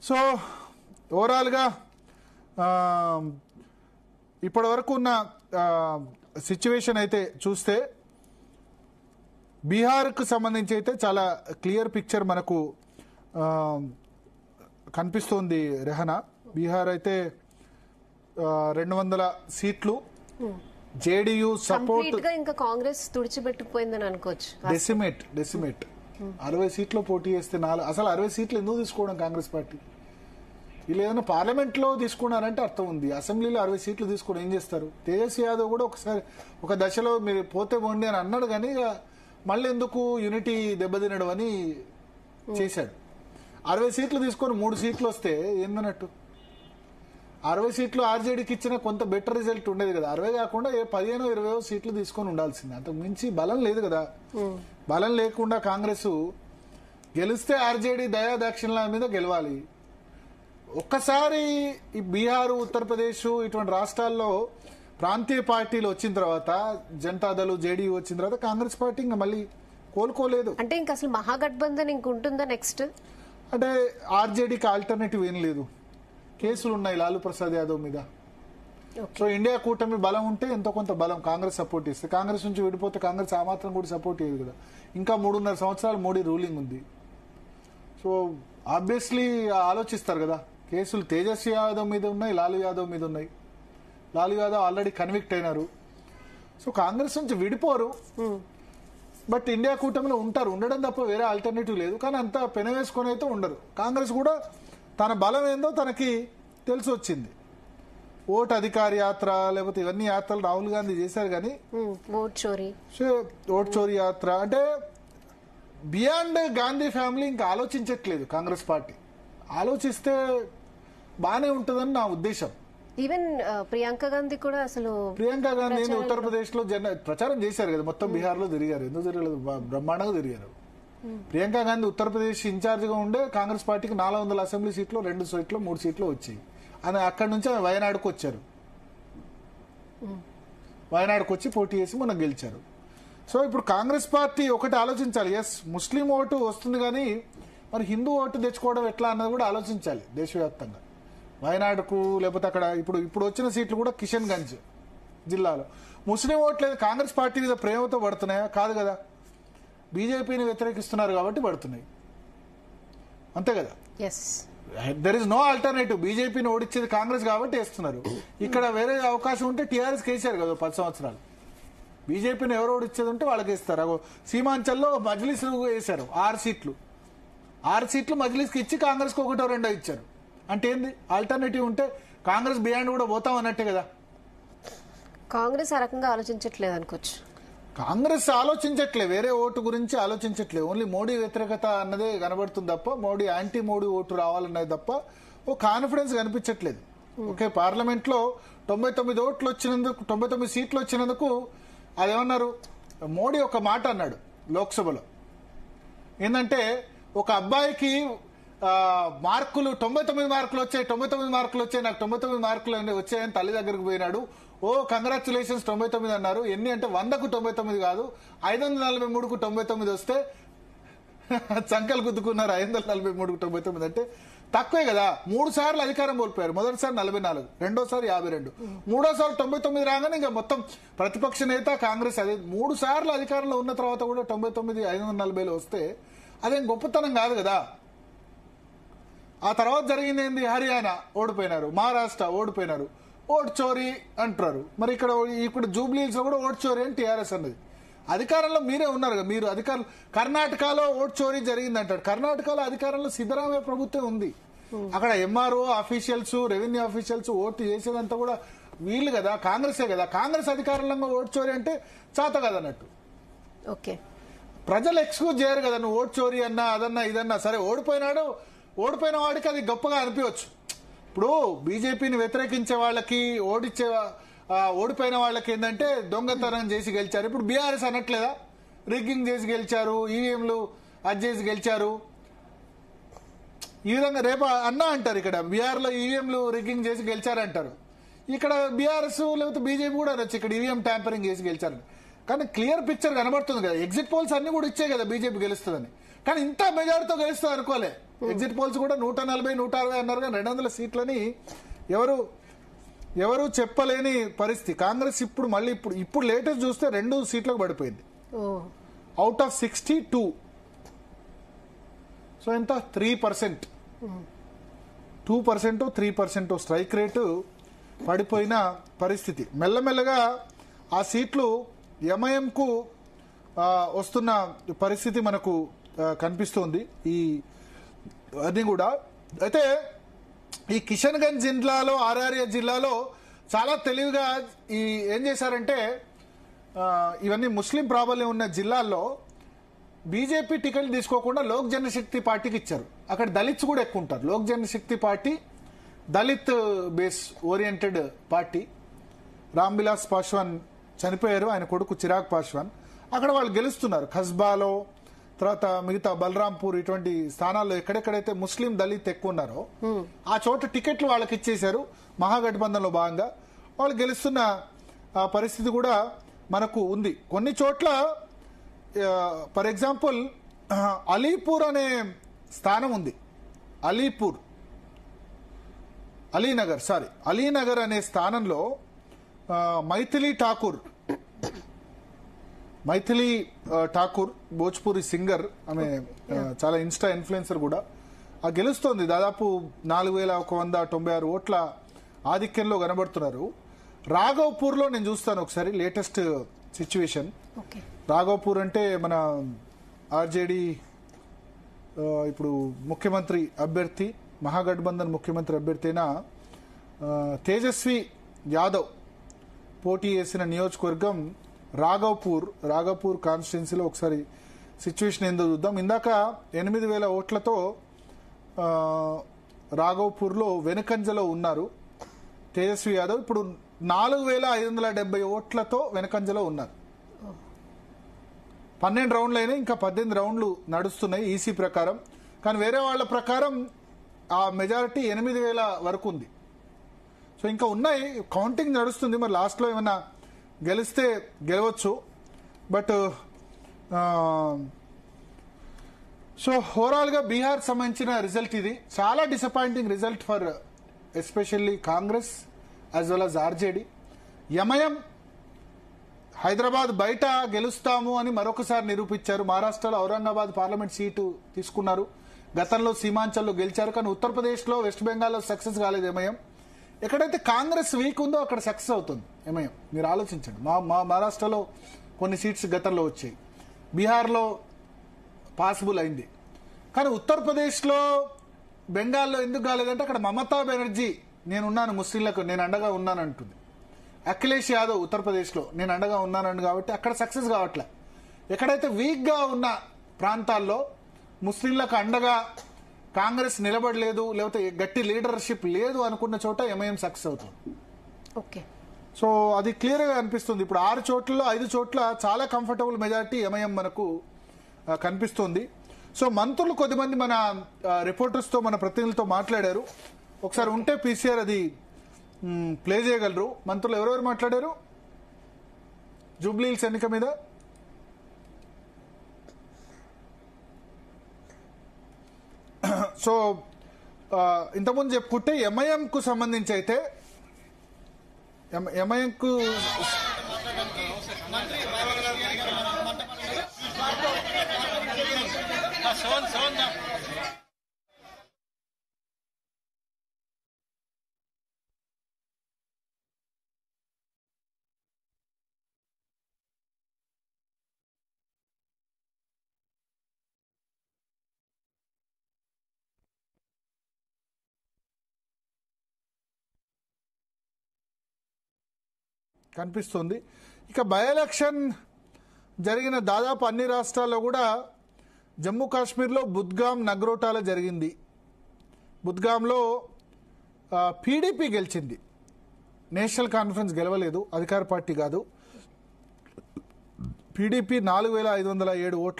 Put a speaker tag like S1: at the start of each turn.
S1: So ఓవరాల్గా ఇప్పటి వరకు ఉన్న సిచ్యువేషన్ అయితే చూస్తే బీహార్కు సంబంధించి అయితే చాలా క్లియర్ పిక్చర్ మనకు కనిపిస్తోంది రెహనా. బీహార్ అయితే 200 సీట్లు జేడీయూ సపోర్ట్
S2: ఇంకా కాంగ్రెస్ తుడిచిపెట్టుకుపోయిందని అనుకోవచ్చు.
S1: డెసిమేట్ 60 సీట్లు పోటీ చేస్తే అసలు 60 సీట్లు ఎందుకు తీసుకోవడం కాంగ్రెస్ పార్టీ? వీళ్ళు ఏదైనా పార్లమెంట్ లో తీసుకున్నారంటే అర్థం ఉంది, అసెంబ్లీలో 60 సీట్లు తీసుకుని ఏం చేస్తారు? తేజస్వి యాదవ్ కూడా ఒకసారి ఒక దశలో మీరు పోతే పోండి అని అన్నాడు, కానీ మళ్ళీ ఎందుకు యూనిటీ దెబ్బతినడం అని చేశాడు. 60 సీట్లు తీసుకొని 3 సీట్లు వస్తే ఏందన్నట్టు? 60 సీట్లు ఆర్జేడీకి ఇచ్చిన కొంత బెటర్ రిజల్ట్ ఉండేది కదా. 60 కాకుండా 15-20 సీట్లు తీసుకొని ఉండాల్సింది, అంతకు మించి బలం లేదు కదా. బలం లేకుండా కాంగ్రెస్ గెలిస్తే ఆర్జేడీ దయాదాక్షిణ్యాల మీద గెలవాలి. ఒక్కసారి ఈ బీహార్, ఉత్తరప్రదేశ్ ఇటువంటి రాష్ట్రాల్లో ప్రాంతీయ పార్టీలు వచ్చిన తర్వాత, జనతాదళ్ జేడీయూ వచ్చిన తర్వాత కాంగ్రెస్ పార్టీ ఇంకా మళ్ళీ కోలుకోలేదు.
S2: అంటే ఇంకా అసలు మహాగఠబంధన్ ఇంకుంటుందా నెక్స్ట్?
S1: అంటే ఆర్జేడీకి ఆల్టర్నేటివ్ ఏం లేదు, కేసులు ఉన్నాయి లాలూ ప్రసాద్ యాదవ్ మీద. సో ఇండియా కూటమి బలం ఉంటే ఎంతో కొంత బలం కాంగ్రెస్ సపోర్ట్ ఇస్తే, కాంగ్రెస్ నుంచి విడిపోతే కాంగ్రెస్ ఆ మాత్రం కూడా సపోర్ట్ చేయదు కదా. ఇంకా 3.5 సంవత్సరాలు మోడీ రూలింగ్ ఉంది. సో ఆబ్వియస్లీ ఆలోచిస్తారు కదా. కేసులు తేజస్వి యాదవ్ మీద ఉన్నాయి, లాలూ యాదవ్ మీద ఉన్నాయి. లాలూ యాదవ్ ఆల్రెడీ కన్విక్ట్ అయినారు. సో కాంగ్రెస్ నుంచి విడిపోరు, బట్ ఇండియా కూటమిలో ఉంటారు. ఉండడం తప్ప వేరే ఆల్టర్నేటివ్ లేదు. కానీ అంత పెనవేసుకొని అయితే ఉండరు. కాంగ్రెస్ కూడా తన బలం ఏందో తనకి తెలిసి వచ్చింది. ఓట్ అధికార యాత్ర లేకపోతే ఇవన్నీ యాత్రలు రాహుల్ గాంధీ చేశారు, కానీ ఓట్ చోరీ యాత్ర అంటే బియాండ్ గాంధీ ఫ్యామిలీ ఇంకా ఆలోచించట్లేదు కాంగ్రెస్ పార్టీ. ఆలోచిస్తే బానే ఉంటుందని నా ఉద్దేశం.
S2: ఈవెన్ ప్రియాంక గాంధీ కూడా అసలు
S1: ప్రియాంక గాంధీ ఉత్తరప్రదేశ్ లో ప్రచారం చేశారు కదా, మొత్తం బీహార్ లో తిరిగారు. ఎందుకు తిరగలేదు? బ్రహ్మాండంగా తిరిగారు. ప్రియాంక గాంధీ ఉత్తరప్రదేశ్ ఇన్ఛార్జ్ గా ఉండే కాంగ్రెస్ పార్టీకి 400 అసెంబ్లీ సీట్లు 2 సీట్లు 3 సీట్లు వచ్చాయి. అని అక్కడి నుంచి వయనాడుకు వచ్చారు. వయనాడుకు వచ్చి పోటీ చేసి మొన్న గెలిచారు. సో ఇప్పుడు కాంగ్రెస్ పార్టీ ఒకటి ఆలోచించాలి. ఎస్, ముస్లిం ఓటు వస్తుంది, కానీ మరి హిందూ ఓటు తెచ్చుకోవడం ఎట్లా అన్నది కూడా ఆలోచించాలి దేశవ్యాప్తంగా. వయనాడుకు లేకపోతే అక్కడ ఇప్పుడు వచ్చిన సీట్లు కూడా కిషన్ గంజ్ జిల్లాలో ముస్లిం ఓట్లు కాంగ్రెస్ పార్టీ మీద ప్రేమతో పడుతున్నాయా? కాదు కదా, బీజేపీని వ్యతిరేకిస్తున్నారు కాబట్టి పడుతున్నాయి, అంతే కదా. There is no alternative. బీజేపీని ఓడించేది కాంగ్రెస్ కాబట్టి వేస్తున్నారు. ఇక్కడ వేరే అవకాశం ఉంటే టీఆర్ఎస్ కేసారు కదా 10 సంవత్సరాలు. బీజేపీని ఎవరు ఓడించేది ఉంటే వాళ్ళకి వేస్తారు. సీమాంచల్లో మజ్లిస్ వేశారు 6 సీట్లు. 6 సీట్లు మజ్లిస్కి ఇచ్చి కాంగ్రెస్కి 1-2 ఇచ్చారు. అంటే ఏంది? ఆల్టర్నేటివ్ ఉంటే కాంగ్రెస్ బియాండ్ కూడా పోతాం అన్నట్టే కదా.
S2: కాంగ్రెస్ ఆ రకంగా ఆలోచించట్లేదు అనుకోవచ్చు.
S1: కాంగ్రెస్ ఆలోచించట్లేదు, వేరే ఓటు గురించి ఆలోచించట్లేదు. ఓన్లీ మోడీ వ్యతిరేకత అన్నదే కనబడుతుంది తప్ప, మోడీ యాంటీ మోడీ ఓటు రావాలన్నది తప్ప ఓ కాన్ఫిడెన్స్ కనిపించట్లేదు. ఓకే, పార్లమెంట్ లో 99 ఓట్లు వచ్చినందుకు, 99 సీట్లు వచ్చినందుకు అదేమన్నారు, మోడీ ఒక మాట అన్నాడు లోక్సభలో. ఏంటంటే ఒక అబ్బాయికి మార్కులు 99 మార్కులు వచ్చాయి, 99 మార్కులు వచ్చాయి, నాకు 99 మార్కులు వచ్చాయని తల్లి దగ్గరకు పోయినాడు. ఓ కంగ్రాచులేషన్స్ 99 అన్నారు. ఎన్ని అంటే 100కు 99 కాదు, 543కు 99 వస్తే చంకలు గుద్దుకున్నారు. 543కు 99 అంటే తక్కువే కదా. 3 సార్లు అధికారం కోల్పోయారు. మొదటిసారి 44, రెండోసారి 52, మూడోసారి 99 రాగానే ఇంకా మొత్తం ప్రతిపక్ష నేత కాంగ్రెస్. అదే 3 సార్లు అధికారంలో ఉన్న తర్వాత కూడా 99 540లో వస్తే అదేం గొప్పతనం కాదు కదా. ఆ తర్వాత జరిగింది ఏంది? హర్యానా ఓడిపోయినారు, మహారాష్ట్ర ఓడిపోయినారు, ఓట్ చోరీ అంటారు. మరి ఇక్కడ జూబ్లీహిల్స్ లో కూడా ఓట్ చోరీ అని టీఆర్ఎస్ అన్నది. అధికారంలో మీరే ఉన్నారు కదా, మీరు అధికారులు. కర్ణాటకలో ఓట్ చోరీ జరిగింది అంటారు. కర్ణాటకలో అధికారంలో సిద్ధరామయ్య ప్రభుత్వం ఉంది. అక్కడ MRO officials, revenue officials vote చేసేదంతా కూడా వీళ్ళు కదా, కాంగ్రెసే కదా. కాంగ్రెస్ అధికారంలో ఓట్ చోరీ అంటే చేత కదన్నట్టు.
S2: ఓకే,
S1: ప్రజలు ఎక్స్క్యూజ్ చేయరు కదా. నువ్వు ఓట్ చోరీ అన్నా అదన్నా ఇదన్నా సరే, ఓడిపోయిన వాడికి అది గొప్పగా అనిపించవచ్చు. ఇప్పుడు బీజేపీని వ్యతిరేకించే వాళ్ళకి ఓడిపోయిన వాళ్ళకి ఏంటంటే దొంగతనం చేసి గెలిచారు. ఇప్పుడు బీఆర్ఎస్ అనట్లేదా, రిగ్గింగ్ చేసి గెలిచారు, ఈవీఎంలు అది చేసి గెలిచారు. ఈ విధంగా రేపు అన్నా అంటారు, ఇక్కడ బీహార్ లో ఈవీఎంలు రిగ్గింగ్ చేసి గెలిచారంటారు. ఇక్కడ బీఆర్ఎస్ లేకపోతే బీజేపీ కూడా అనొచ్చు ఇక్కడ ఈవీఎం ట్యాంపరింగ్ చేసి గెలిచారని. కానీ క్లియర్ పిక్చర్ కనబడుతుంది కదా. ఎగ్జిట్ పోల్స్ అన్ని కూడా ఇచ్చే కదా బీజేపీ గెలుస్తుందని. కానీ ఇంత మెజారిటీతో గెలుస్తుంది అనుకోలే. ఎగ్జిట్ పోల్స్ కూడా 140, 160 అన్నారు కానీ 200 సీట్లని ఎవరు చెప్పలేని పరిస్థితి. కాంగ్రెస్ ఇప్పుడు మళ్ళీ ఇప్పుడు లేటెస్ట్ చూస్తే 2 సీట్లకు పడిపోయింది అవుట్ ఆఫ్ 62. సో ఎంత 3%, 2%, 3% స్ట్రైక్ రేటు పడిపోయిన పరిస్థితి. మెల్లమెల్లగా ఆ సీట్లు ఎంఐఎంకు వస్తున్న పరిస్థితి మనకు కనిపిస్తోంది ఈ అన్ని కూడా. అయితే ఈ కిషన్గంజ్ జిల్లాలో, ఆర్ఆర్ఏ జిల్లాలో చాలా తెలివిగా ఏం చేశారంటే ఇవన్నీ ముస్లిం ప్రాబల్యం ఉన్న జిల్లాల్లో బీజేపీ టికెట్ తీసుకోకుండా లోక్ జనశక్తి పార్టీకి ఇచ్చారు. అక్కడ దళిత్స్ కూడా ఎక్కువ ఉంటారు. Lok Janshakti party Dalit base oriented party. Ram Vilas Paswan చనిపోయారు, ఆయన కొడుకు చిరాగ్ పాస్వాన్. అక్కడ వాళ్ళు గెలుస్తున్నారు. ఖస్బాలో, తర్వాత మిగతా బలరాంపూర్, ఇటువంటి స్థానాల్లో ఎక్కడెక్కడైతే ముస్లిం దళిత్ ఎక్కువ ఉన్నారో ఆ చోట టికెట్లు వాళ్ళకి ఇచ్చేశారు. మహాగఠబంధన్లో భాగంగా వాళ్ళు గెలుస్తున్న పరిస్థితి కూడా మనకు ఉంది. కొన్ని చోట్ల ఫర్ ఎగ్జాంపుల్ అలీపూర్ అనే స్థానం ఉంది. అలీనగర్ అనే స్థానంలో మైథిలి ఠాకూర్ భోజ్పురి సింగర్, ఆమె చాలా ఇన్స్టా ఇన్ఫ్లుయెన్సర్ కూడా, గెలుస్తోంది. దాదాపు 4196 ఓట్ల ఆధిక్యంలో కనబడుతున్నారు. రాఘవ్పూర్లో నేను చూస్తాను ఒకసారి లేటెస్ట్ సిచ్యువేషన్. రాఘవ్పూర్ అంటే మన ఆర్జేడీ ఇప్పుడు ముఖ్యమంత్రి అభ్యర్థి, మహాగఠబంధన్ ముఖ్యమంత్రి అభ్యర్థి అయిన తేజస్వి యాదవ్ పోటీ చేసిన నియోజకవర్గం రాఘవ్పూర్ కాన్స్టిట్యున్సీలో ఒకసారి సిచ్యువేషన్ ఏందో చూద్దాం. ఇందాక 8000 ఓట్లతో రాఘవ్పూర్లో వెనుకంజలో ఉన్నారు తేజస్వి యాదవ్. ఇప్పుడు 4570 ఓట్లతో వెనుకంజలో ఉన్నారు. 12 రౌండ్లు అయినాయి, ఇంకా 18 రౌండ్లు నడుస్తున్నాయి ఈసీ ప్రకారం. కానీ వేరే వాళ్ళ ప్రకారం ఆ మెజారిటీ 8000 వరకు ఉంది. సో ఇంకా ఉన్నాయి, కౌంటింగ్ నడుస్తుంది. మరి లాస్ట్లో ఏమన్నా గెలిస్తే గెలవచ్చు. బట్ సో ఓవరాల్గా బీహార్ సంబంధించిన రిజల్ట్ ఇది. చాలా disappointing result for especially Congress as well as RJD. MIM Hyderabad బయట గెలుస్తాము అని మరొకసారి నిరూపించారు. మహారాష్ట్రలో ఔరంగాబాద్ పార్లమెంట్ సీటు తీసుకున్నారు. గతంలో సీమాంచల్లో గెలిచారు. కానీ ఉత్తరప్రదేశ్లో, వెస్ట్ బెంగాల్లో సక్సెస్ కాలేదు ఎంఐఎం. ఎక్కడైతే కాంగ్రెస్ వీక్ ఉందో అక్కడ సక్సెస్ అవుతుంది ఎంఐఎం. మీరు ఆలోచించండి. మహారాష్ట్రలో కొన్ని సీట్స్ గతంలో వచ్చాయి, బీహార్లో పాసిబుల్ అయింది. కానీ ఉత్తరప్రదేశ్లో, బెంగాల్లో ఎందుకు కాలేదంటే అక్కడ మమతా బెనర్జీ నేనున్నాను, ముస్లింలకు నేను అండగా ఉన్నాను అంటుంది. అఖిలేష్ యాదవ్ ఉత్తరప్రదేశ్లో నేను అండగా ఉన్నాను కాబట్టి అక్కడ సక్సెస్ కావట్లే. ఎక్కడైతే వీక్గా ఉన్న ప్రాంతాల్లో ముస్లింలకు అండగా కాంగ్రెస్ నిలబడలేదు, లేకపోతే గట్టి లీడర్షిప్ లేదు అనుకున్న చోట ఎంఐఎం సక్సెస్ అవుతుంది.
S2: ఓకే,
S1: సో అది క్లియర్గా అనిపిస్తుంది. ఇప్పుడు 6 చోట్లలో 5 చోట్ల చాలా కంఫర్టబుల్ మెజారిటీ ఎంఐఎం మనకు కనిపిస్తుంది. సో మంత్రులు కొద్దిమంది మన రిపోర్టర్స్తో, మన ప్రతినిధులతో మాట్లాడారు. ఒకసారి ఉంటే పీసీఆర్ అది ప్లే చేయగలరు. మంత్రులు ఎవరెవరు మాట్లాడారు జూబ్లీహిల్స్ ఎన్నిక మీద? సో ఇంతకుముందు చెప్పుకుంటే ఎంఐఎంకు సంబంధించి అయితే ఎంఐఎంకు కనిపిస్తుంది. ఇక బై ఎలక్షన్ జరిగిన దాదాపు అన్ని రాష్ట్రాల్లో కూడా జమ్మూ కాశ్మీర్లో బుద్గామ్, నగ్రోటాలో జరిగింది. బుద్గాంలో పీడీపీ గెలిచింది, నేషనల్ కాన్ఫరెన్స్ గెలవలేదు, అధికార పార్టీ కాదు. పీడీపీ 4507 ఓట్లు